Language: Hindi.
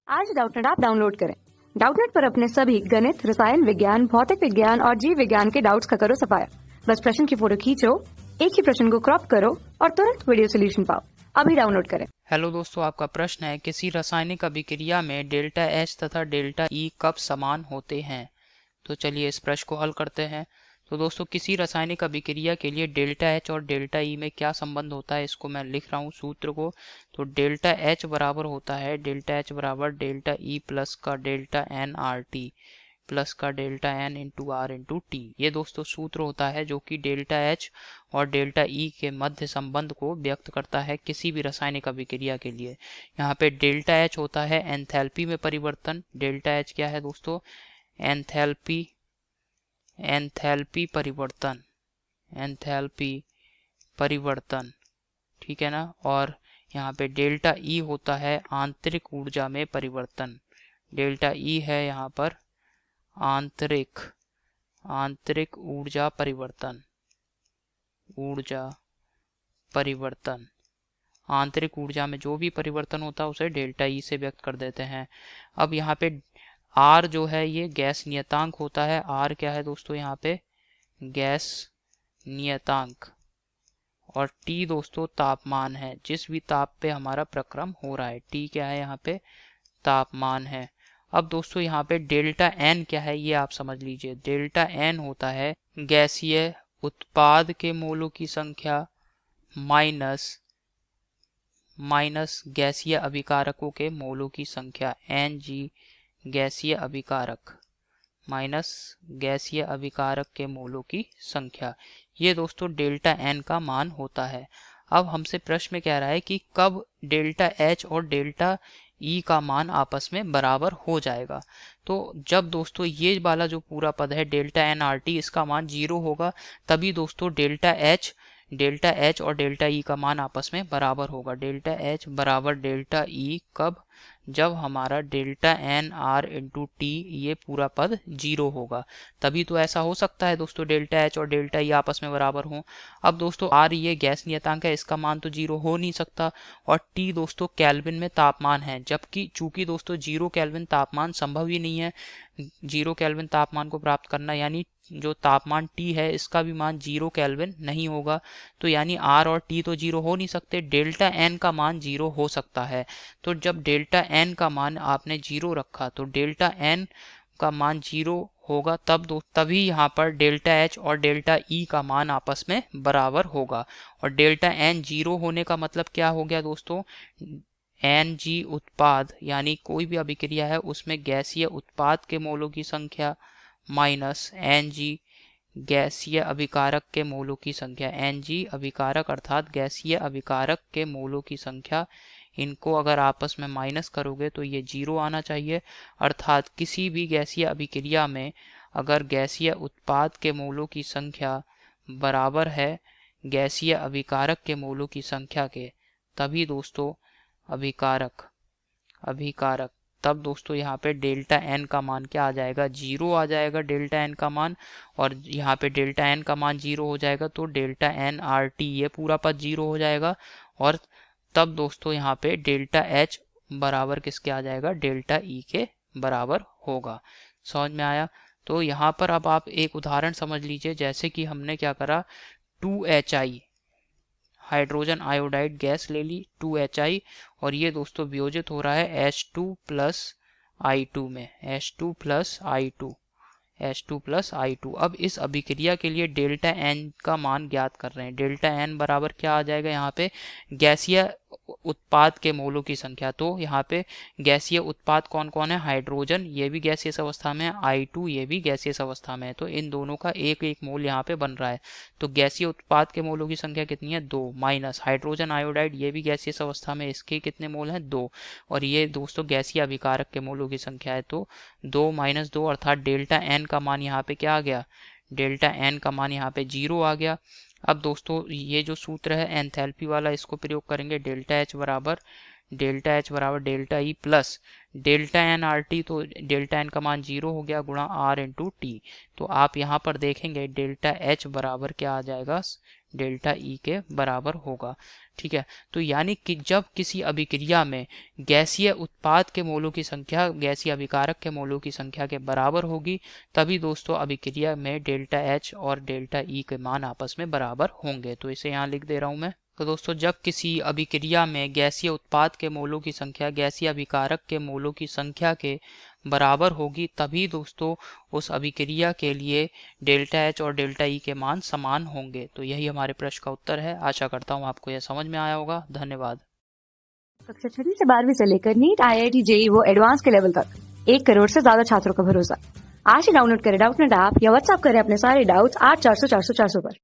आज डाउटनेट ऐप डाउनलोड करें। डाउटनेट पर अपने सभी गणित, रसायन विज्ञान, भौतिक विज्ञान और जीव विज्ञान के डाउट्स का करो सफाया। बस प्रश्न की फोटो खींचो, एक ही प्रश्न को क्रॉप करो और तुरंत वीडियो सोल्यूशन पाओ। अभी डाउनलोड करें। हेलो दोस्तों, आपका प्रश्न है किसी रासायनिक अभिक्रिया में डेल्टा एच तथा डेल्टा ई कब समान होते हैं। तो चलिए इस प्रश्न को हल करते हैं। तो दोस्तों, किसी रासायनिक अभिक्रिया के लिए डेल्टा एच और डेल्टा ई में क्या संबंध होता है, इसको मैं लिख रहा हूँ सूत्र को। तो डेल्टा एच बराबर होता है डेल्टा एच बराबर डेल्टा ई प्लस का delta N R T plus का delta N into R into T. ये दोस्तों सूत्र होता है जो कि डेल्टा एच और डेल्टा ई के मध्य संबंध को व्यक्त करता है किसी भी रासायनिक अभिक्रिया के लिए। यहाँ पे डेल्टा एच होता है एंथैल्पी में परिवर्तन। डेल्टा एच क्या है दोस्तों? एंथैल्पी एंथैल्पी परिवर्तन, एंथैल्पी परिवर्तन, ठीक है ना। और यहाँ पे डेल्टा ई होता है आंतरिक ऊर्जा में परिवर्तन। डेल्टा ई है यहाँ पर आंतरिक आंतरिक ऊर्जा परिवर्तन, ऊर्जा परिवर्तन। आंतरिक ऊर्जा में जो भी परिवर्तन होता है उसे डेल्टा ई से व्यक्त कर देते हैं। अब यहाँ पे आर जो है ये गैस नियतांक होता है। आर क्या है दोस्तों? यहाँ पे गैस नियतांक। और टी दोस्तों तापमान है, जिस भी ताप पे हमारा प्रक्रम हो रहा है। टी क्या है? यहाँ पे तापमान है। अब दोस्तों यहाँ पे डेल्टा एन क्या है ये आप समझ लीजिए। डेल्टा एन होता है गैसीय उत्पाद के मोलों की संख्या माइनस गैसीय अभिकारकों के मोलों की संख्या। एन जी गैसीय अभिकारक माइनस गैसीय अभिकारक के मोलों की संख्या। ये दोस्तों डेल्टा एन का मान होता है। अब हमसे प्रश्न में कह रहा है कि कब डेल्टा एच और डेल्टा ई का मान आपस में बराबर हो जाएगा। तो जब दोस्तों ये वाला जो पूरा पद है डेल्टा एन आर टी, इसका मान 0 होगा, तभी दोस्तों डेल्टा एच और डेल्टा ई का मान आपस में बराबर होगा। डेल्टा एच बराबर डेल्टा ई कब? जब हमारा delta N R into T ये पूरा पद 0 होगा, तभी तो ऐसा हो सकता है दोस्तों डेल्टा एच और डेल्टा ई आपस में बराबर हों। अब दोस्तों आर ये गैस नियतांक है, इसका मान तो 0 हो नहीं सकता। और टी दोस्तों केल्विन में तापमान है, जबकि चूंकि दोस्तों 0 केल्विन तापमान संभव ही नहीं है 0 केल्विन तापमान को प्राप्त करना, यानी जो तापमान T है इसका भी मान 0 केल्विन नहीं होगा। तो यानी R और T तो 0 हो नहीं सकते, डेल्टा N का मान 0 हो सकता है। तो जब डेल्टा N का मान आपने 0 रखा तो डेल्टा N का मान 0 होगा, तभी यहाँ पर डेल्टा H और डेल्टा E का मान आपस में बराबर होगा। और डेल्टा N 0 होने का मतलब क्या हो गया दोस्तों? एन जी उत्पाद, यानी कोई भी अभिक्रिया है उसमें गैसीय उत्पाद के मोलों की संख्या माइनस एन जी गैसीय अभिकारक के मोलों की संख्या। एन जी अभिकारक अर्थात गैसीय अभिकारक के मोलों की संख्या, इनको अगर आपस में माइनस करोगे तो ये 0 आना चाहिए। अर्थात किसी भी गैसीय अभिक्रिया में अगर गैसीय उत्पाद के मोलों की संख्या बराबर है गैसीय अभिकारक के मोलों की संख्या के, तभी दोस्तों अभिकारक तब दोस्तों यहाँ पे डेल्टा एन का मान क्या आ जाएगा? 0 आ जाएगा डेल्टा एन का मान। और यहाँ पे डेल्टा एन का मान 0 हो जाएगा तो डेल्टा एन आर टी ये पूरा पद 0 हो जाएगा। और तब दोस्तों यहाँ पे डेल्टा एच बराबर किसके आ जाएगा? डेल्टा ई के बराबर होगा। समझ में आया? तो यहाँ पर अब आप एक उदाहरण समझ लीजिए, जैसे कि हमने क्या करा, 2HI हाइड्रोजन आयोडाइड गैस ले ली 2HI, और ये दोस्तों वियोजित हो रहा है H2 प्लस I2 में, H2 प्लस I2। अब इस अभिक्रिया के लिए डेल्टा एन का मान ज्ञात कर रहे हैं। डेल्टा एन बराबर क्या आ जाएगा? यहाँ पे गैसीय उत्पाद के मोलों की संख्या। तो यहाँ पे गैसीय उत्पाद कौन कौन है? हाइड्रोजन ये भी गैसीय अवस्था में है, I2 ये भी गैसीय अवस्था में है, तो इन दोनों का एक एक मोल यहाँ पे बन रहा है। तो गैसीय उत्पाद के मोलों की संख्या कितनी है? 2 माइनस हाइड्रोजन आयोडाइड ये भी गैसीय अवस्था में, इसके कितने मोल हैं? 2। और ये दोस्तों गैसीय अभिकारक के मोलों की संख्या है, तो 2 माइनस 2 अर्थात डेल्टा एन का मान यहाँ पे क्या आ गया? डेल्टा एन का मान यहाँ पे 0 आ गया। अब दोस्तों ये जो सूत्र है एंथैल्पी वाला, इसको प्रयोग करेंगे। डेल्टा एच बराबर delta E plus delta N R T, तो डेल्टा एन का मान 0 हो गया गुणा आर इंटू टी। तो आप यहाँ पर देखेंगे डेल्टा एच बराबर क्या आ जाएगा? डेल्टा ई के बराबर होगा। ठीक है, तो यानी कि जब किसी अभिक्रिया में गैसीय उत्पाद के मोलों की संख्या गैसीय अभिकारक के मोलों की संख्या के बराबर होगी, तभी दोस्तों अभिक्रिया में डेल्टा एच और डेल्टा ई के मान आपस में बराबर होंगे। तो इसे यहाँ लिख दे रहा हूँ मैं। तो दोस्तों जब किसी अभिक्रिया में गैसीय उत्पाद के मोलों की संख्या गैसीय अभिकारक के मोलों की संख्या के बराबर होगी, तभी दोस्तों उस अभिक्रिया के लिए डेल्टा एच और डेल्टा ई के मान समान होंगे। तो यही हमारे प्रश्न का उत्तर है। आशा करता हूँ आपको यह समझ में आया होगा। धन्यवाद। कक्षा 6 से 12वीं से लेकर नीट, IIT, JEE वो एडवांस के लेवल तक 1 करोड़ से ज्यादा छात्रों का भरोसा। आज ही डाउनलोड करें डाउटनेट ऐप या व्हाट्सएप करें अपने सारे डाउट्स 8400 400 400 पर।